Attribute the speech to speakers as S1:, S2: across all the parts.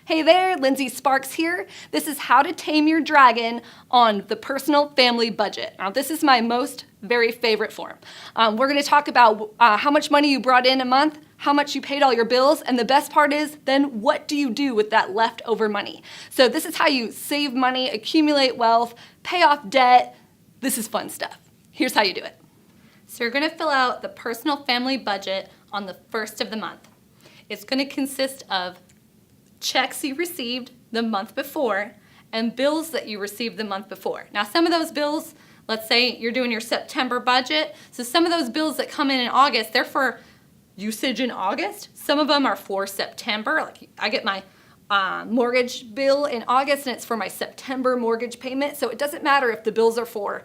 S1: Hey there, Lindsay Sparks here. This is How to Tame Your Dragon on the Personal Family Budget. Now, this is my very favorite form. We're going to talk about how much money you brought in a month, how much you paid all your bills, and the best part is then what do you do with that leftover money? So this is how you save money, accumulate wealth, pay off debt. This is fun stuff. Here's how you do it. So you're going to fill out the Personal Family Budget on the first of the month. It's going to consist of checks you received the month before and bills that you received the month before. Now, some of those bills, let's say you're doing your September budget, so some of those bills that come in August, they're for usage in August. Some of them are for September. Like I get my mortgage bill in August and it's for my September mortgage payment. So it doesn't matter if the bills are for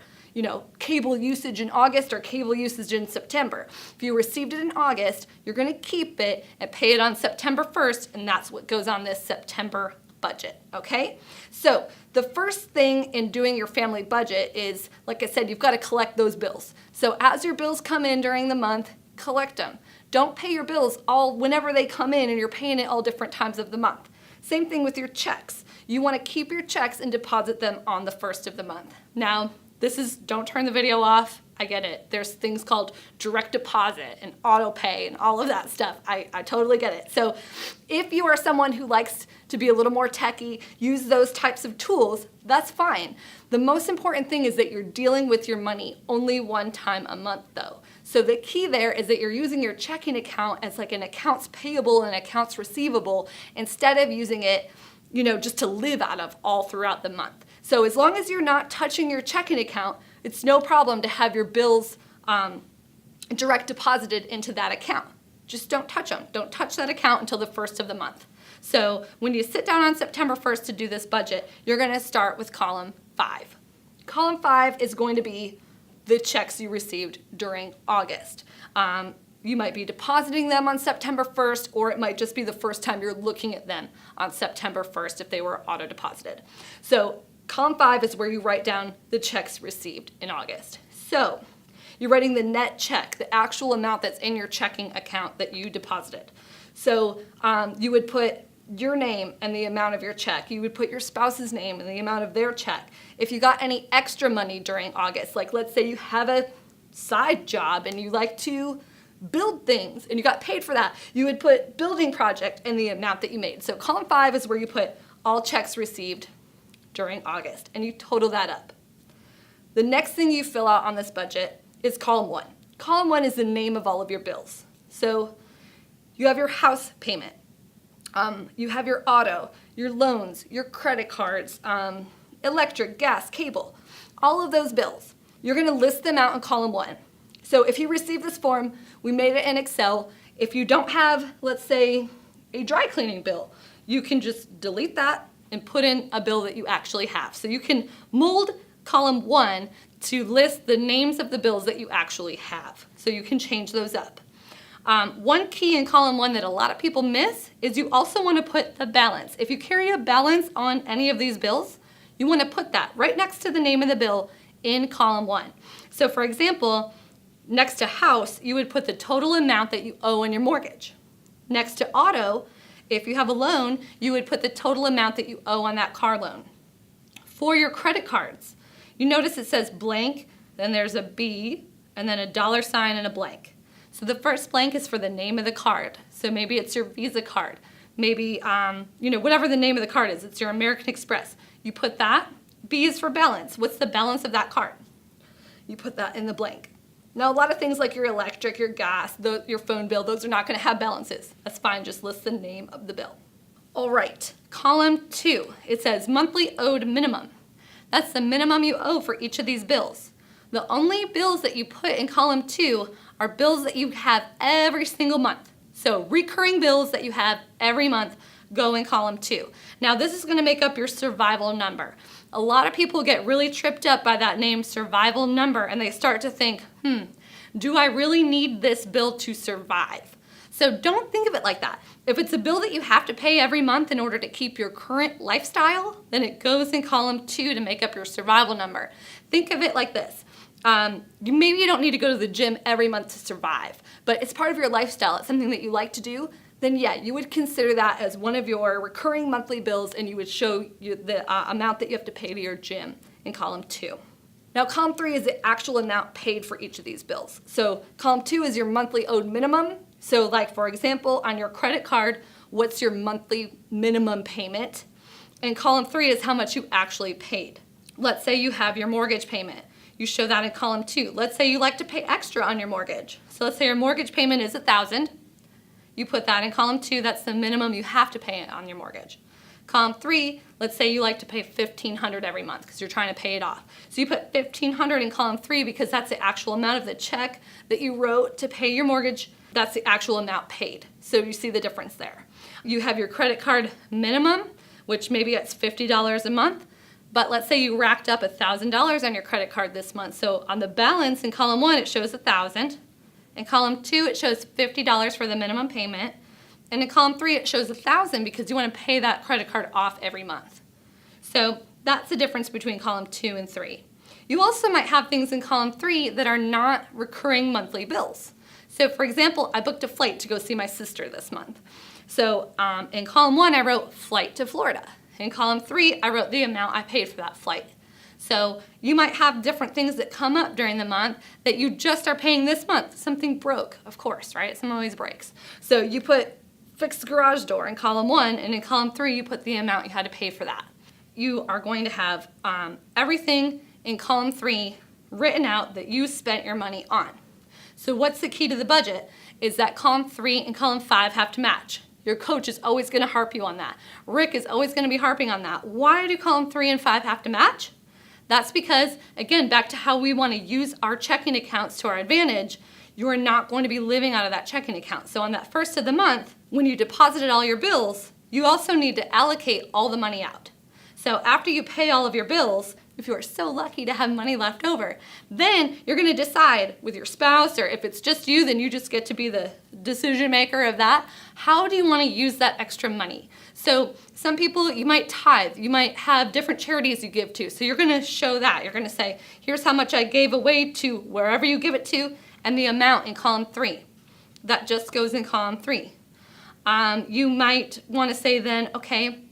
S1: cable usage in August or cable usage in September. If you received it in August, you're going to keep it and pay it on September 1st, and that's what goes on this September budget, okay? So the first thing in doing your family budget is, like I said, you've got to collect those bills. So as your bills come in during the month, collect them. Don't pay your bills all whenever they come in and you're paying it all different times of the month. Same thing with your checks. You want to keep your checks and deposit them on the first of the month. Now, don't turn the video off. I get it. There's things called direct deposit and auto pay and all of that stuff. I totally get it. So if you are someone who likes to be a little more techie, use those types of tools, that's fine. The most important thing is that you're dealing with your money only one time a month though. So the key there is that you're using your checking account as like an accounts payable and accounts receivable instead of using it just to live out of all throughout the month. So as long as you're not touching your checking account, it's no problem to have your bills direct deposited into that account. Just don't touch them. Don't touch that account until the first of the month. So when you sit down on September 1st to do this budget, you're going to start with column 5. Column 5 is going to be the checks you received during August. You might be depositing them on September 1st, or it might just be the first time you're looking at them on September 1st if they were auto-deposited. So column 5 is where you write down the checks received in August. So you're writing the net check, the actual amount that's in your checking account that you deposited. So you would put your name and the amount of your check. You would put your spouse's name and the amount of their check. If you got any extra money during August, like let's say you have a side job and you like to build things and you got paid for that, you would put building project and the amount that you made. So column 5 is where you put all checks received during August and you total that up. The next thing you fill out on this budget is column 1. Column 1 is the name of all of your bills. So you have your house payment, you have your auto, your loans, your credit cards, electric, gas, cable, all of those bills. You're going to list them out in column 1. So if you receive this form, we made it in Excel. If you don't have, let's say, a dry cleaning bill, you can just delete that and put in a bill that you actually have. So you can mold column 1 to list the names of the bills that you actually have. So you can change those up. One key in column 1 that a lot of people miss is you also want to put the balance. If you carry a balance on any of these bills, you want to put that right next to the name of the bill in column 1. So for example, next to house, you would put the total amount that you owe on your mortgage. Next to auto, if you have a loan, you would put the total amount that you owe on that car loan. For your credit cards, you notice it says blank, then there's a B, and then a $ sign and a blank. So the first blank is for the name of the card. So maybe it's your Visa card. Maybe, whatever the name of the card is, it's your American Express. You put that. B is for balance. What's the balance of that card? You put that in the blank. Now, a lot of things like your electric, your gas, your phone bill, those are not going to have balances. That's fine, just list the name of the bill. All right, column 2, it says monthly owed minimum. That's the minimum you owe for each of these bills. The only bills that you put in column 2 are bills that you have every single month. So recurring bills that you have every month go in column 2. Now, this is going to make up your survival number. A lot of people get really tripped up by that name survival number and they start to think, do I really need this bill to survive? So don't think of it like that. If it's a bill that you have to pay every month in order to keep your current lifestyle, then it goes in column 2 to make up your survival number. Think of it like this. Maybe you don't need to go to the gym every month to survive, but it's part of your lifestyle. It's something that you like to do. then yeah, you would consider that as one of your recurring monthly bills, and you would show the amount that you have to pay to your gym in column 2. Now, column 3 is the actual amount paid for each of these bills. So column 2 is your monthly owed minimum. So like, for example, on your credit card, what's your monthly minimum payment? And column 3 is how much you actually paid. Let's say you have your mortgage payment. You show that in column 2. Let's say you like to pay extra on your mortgage. So let's say your mortgage payment is $1,000. You put that in column 2. That's the minimum you have to pay on your mortgage. Column 3, let's say you like to pay $1,500 every month because you're trying to pay it off. So you put $1,500 in column 3 because that's the actual amount of the check that you wrote to pay your mortgage. That's the actual amount paid. So you see the difference there. You have your credit card minimum, which maybe it's $50 a month. But let's say you racked up $1,000 on your credit card this month. So on the balance in column 1, it shows $1,000. In column 2, it shows $50 for the minimum payment. And in column 3, it shows $1,000 because you want to pay that credit card off every month. So that's the difference between column 2 and 3. You also might have things in column 3 that are not recurring monthly bills. So for example, I booked a flight to go see my sister this month. So in column 1, I wrote flight to Florida. In column 3, I wrote the amount I paid for that flight. So you might have different things that come up during the month that you just are paying this month. Something broke, of course, right? Something always breaks. So you put fix the garage door in column 1, and in column 3, you put the amount you had to pay for that. You are going to have everything in column 3 written out that you spent your money on. So what's the key to the budget is that column 3 and column 5 have to match. Your coach is always going to harp you on that. Rick is always going to be harping on that. Why do column 3 and 5 have to match? That's because, again, back to how we want to use our checking accounts to our advantage, you are not going to be living out of that checking account. So on that first of the month, when you deposited all your bills, you also need to allocate all the money out. So after you pay all of your bills, if you are so lucky to have money left over, then you're going to decide with your spouse, or if it's just you, then you just get to be the decision maker of that. How do you want to use that extra money? So some people, you might tithe, you might have different charities you give to. So you're going to show that. You're going to say, here's how much I gave away to wherever you give it to, and the amount in column 3. That just goes in column 3. You might want to say then, okay,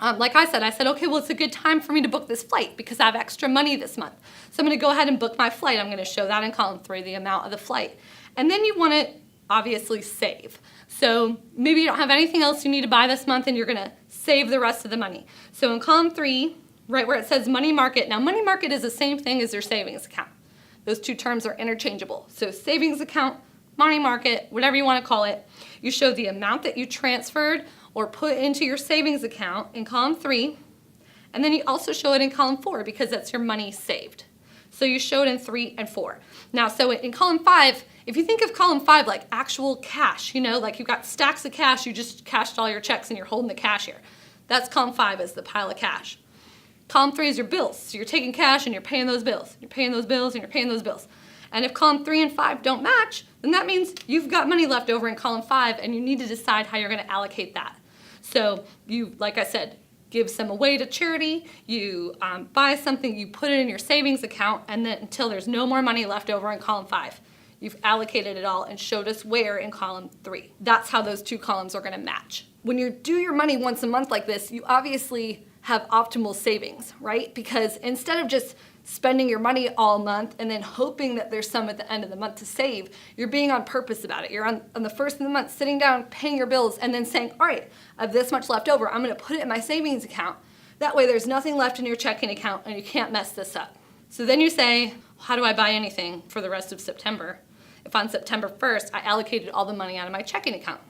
S1: like I said, okay, well, it's a good time for me to book this flight because I have extra money this month. So I'm going to go ahead and book my flight. I'm going to show that in column 3, the amount of the flight. And then you want to obviously save. So maybe you don't have anything else you need to buy this month, and you're going to save the rest of the money. So in column 3, right where it says money market, now money market is the same thing as your savings account. Those two terms are interchangeable. So savings account, money market, whatever you want to call it, you show the amount that you transferred or put into your savings account in column 3, and then you also show it in column 4 because that's your money saved. So you show it in 3 and 4. Now, so in column 5, if you think of column 5 like actual cash, like you've got stacks of cash, you just cashed all your checks and you're holding the cash here. That's column 5 is the pile of cash. Column 3 is your bills. So you're taking cash and you're paying those bills. You're paying those bills and you're paying those bills. And if column 3 and 5 don't match, then that means you've got money left over in column 5 and you need to decide how you're going to allocate that. So you, like I said, give some away to charity, you buy something, you put it in your savings account, and then until there's no more money left over in column 5. You've allocated it all and showed us where in column 3. That's how those two columns are going to match. When you do your money once a month like this, you obviously have optimal savings, right? Because instead of just spending your money all month and then hoping that there's some at the end of the month to save, you're being on purpose about it. You're on the first of the month sitting down, paying your bills, and then saying, all right, I have this much left over. I'm going to put it in my savings account. That way there's nothing left in your checking account and you can't mess this up. So then you say, how do I buy anything for the rest of September if on September 1st I allocated all the money out of my checking account?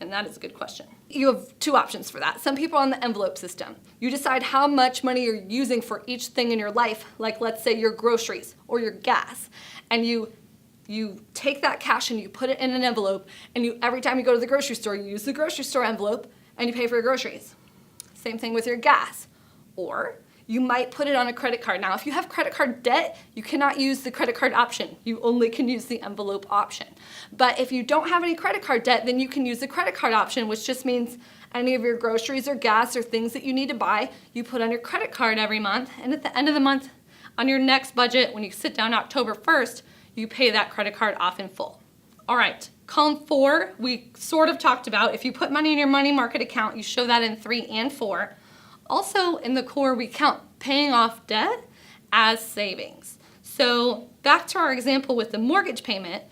S1: And that is a good question. You have two options for that. Some people are on the envelope system. You decide how much money you're using for each thing in your life, like let's say your groceries or your gas, and you take that cash and you put it in an envelope, and every time you go to the grocery store, you use the grocery store envelope and you pay for your groceries. Same thing with your gas. Or you might put it on a credit card. Now, if you have credit card debt, you cannot use the credit card option. You only can use the envelope option. But if you don't have any credit card debt, then you can use the credit card option, which just means any of your groceries or gas or things that you need to buy, you put on your credit card every month. And at the end of the month, on your next budget, when you sit down October 1st, you pay that credit card off in full. All right, Column 4, we sort of talked about. If you put money in your money market account, you show that in 3 and 4. Also in the core, we count paying off debt as savings. So back to our example with the mortgage payment,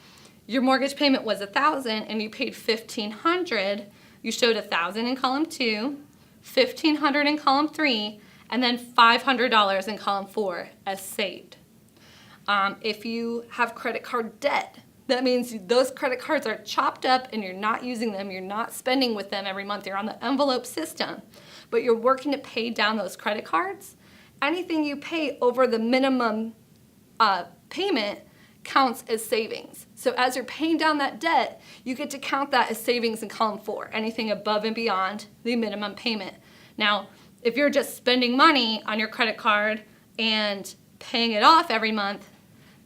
S1: your mortgage payment was $1,000 and you paid $1,500. You showed $1,000 in column 2, $1,500 in column 3, and then $500 in column 4 as saved. If you have credit card debt, that means those credit cards are chopped up and you're not using them, you're not spending with them every month, you're on the envelope system, but you're working to pay down those credit cards. Anything you pay over the minimum payment counts as savings. So as you're paying down that debt, you get to count that as savings in column 4, anything above and beyond the minimum payment. Now, if you're just spending money on your credit card and paying it off every month,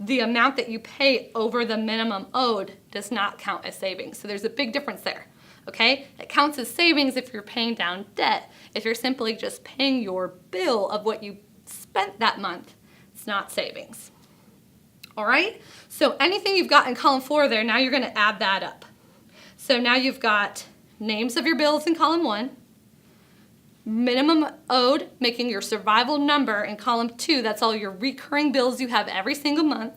S1: the amount that you pay over the minimum owed does not count as savings. So there's a big difference there, okay? It counts as savings if you're paying down debt. If you're simply just paying your bill of what you spent that month, it's not savings. All right? So anything you've got in column 4 there, now you're going to add that up. So now you've got names of your bills in column 1, minimum owed, making your survival number in column 2. That's all your recurring bills you have every single month.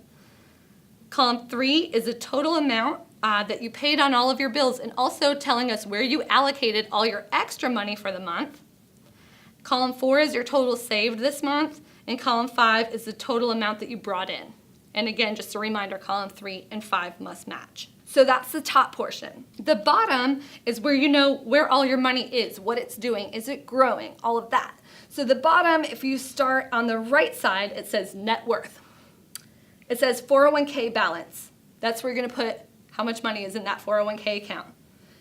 S1: Column 3 is the total amount that you paid on all of your bills, and also telling us where you allocated all your extra money for the month. Column 4 is your total saved this month, and column 5 is the total amount that you brought in. And again, just a reminder, column 3 and 5 must match. So that's the top portion. The bottom is where you know where all your money is, what it's doing, is it growing, all of that. So the bottom, if you start on the right side, it says net worth. It says 401k balance. That's where you're gonna put how much money is in that 401k account.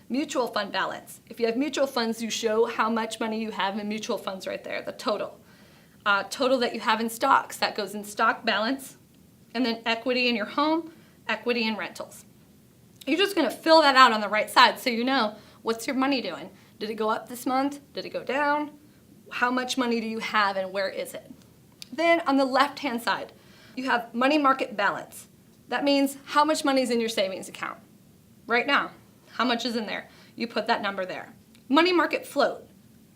S1: Mutual fund balance. If you have mutual funds, you show how much money you have in mutual funds right there, the total. Total that you have in stocks, that goes in stock balance. And then equity in your home, equity in rentals. You're just going to fill that out on the right side so you know what's your money doing. Did it go up this month? Did it go down? How much money do you have and where is it? Then on the left-hand side, you have money market balance. That means how much money is in your savings account right now. How much is in there? You put that number there. Money market float.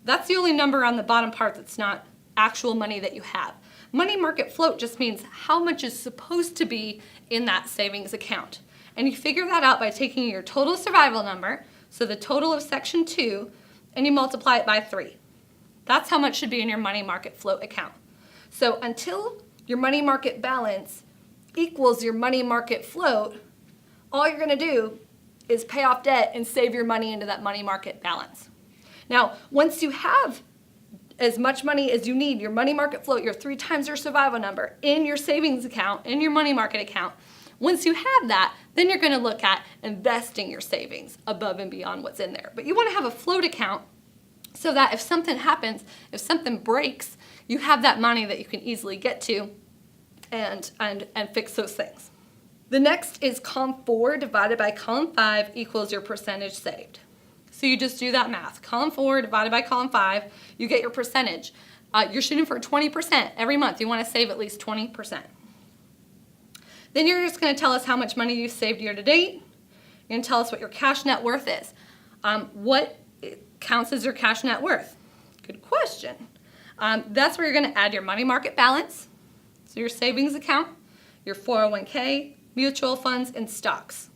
S1: That's the only number on the bottom part that's not actual money that you have. Money market float just means how much is supposed to be in that savings account. And you figure that out by taking your total survival number, so the total of section 2, and you multiply it by 3. That's how much should be in your money market float account. So until your money market balance equals your money market float, all you're going to do is pay off debt and save your money into that money market balance. Now, once you have as much money as you need, your money market float, your 3 times your survival number in your savings account, in your money market account, once you have that, then you're going to look at investing your savings above and beyond what's in there. But you want to have a float account so that if something happens, if something breaks, you have that money that you can easily get to and fix those things. The next is column 4 divided by column 5 equals your percentage saved. So you just do that math. Column 4 divided by column 5, you get your percentage. You're shooting for 20% every month. You want to save at least 20%. Then you're just going to tell us how much money you've saved year to date. You're going to tell us what your cash net worth is. What counts as your cash net worth? Good question. That's where you're going to add your money market balance, so your savings account, your 401k, mutual funds, and stocks.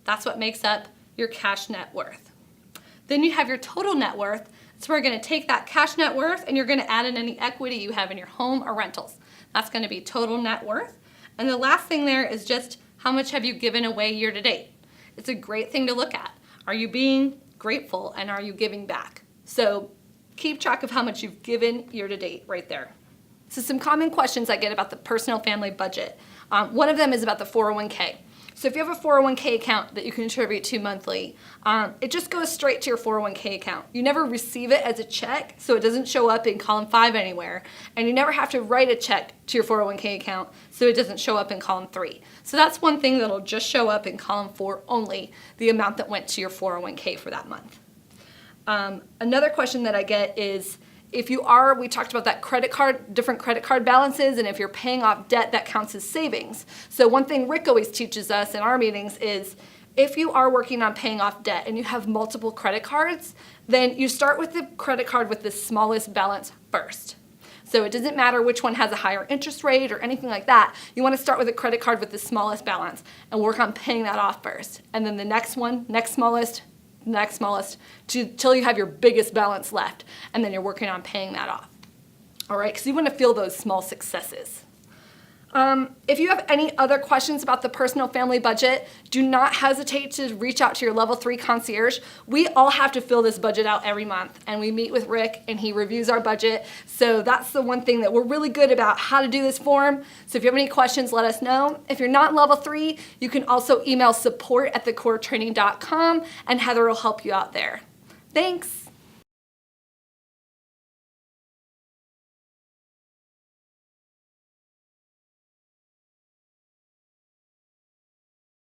S1: That's what makes up your cash net worth. Then you have your total net worth. So we're going to take that cash net worth and you're going to add in any equity you have in your home or rentals. That's going to be total net worth. And the last thing there is just how much have you given away year to date. It's a great thing to look at. Are you being grateful and are you giving back? So keep track of how much you've given year to date right there. So some common questions I get about the personal family budget. One of them is about the 401k. So if you have a 401k account that you contribute to monthly, it just goes straight to your 401k account. You never receive it as a check, so it doesn't show up in column 5 anywhere. And you never have to write a check to your 401k account, so it doesn't show up in column 3. So that's one thing that'll just show up in column 4 only, the amount that went to your 401k for that month. Another question that I get is, if you are, we talked about that credit card, different credit card balances, and if you're paying off debt, that counts as savings. So one thing Rick always teaches us in our meetings is If you are working on paying off debt and you have multiple credit cards, then you start with the credit card with the smallest balance first. So it doesn't matter which one has a higher interest rate or anything like that. You want to start with a credit card with the smallest balance and work on paying that off first. And then the next one, next smallest, till you have your biggest balance left. And then you're working on paying that off. All right, because you want to feel those small successes. If you have any other questions about the personal family budget, do not hesitate to reach out to your level 3 concierge. We all have to fill this budget out every month, and we meet with Rick and he reviews our budget. So that's the one thing that we're really good about, how to do this form. So if you have any questions, let us know. If you're not level 3, you can also email support@thecoretraining.com and Heather will help you out there. Thanks.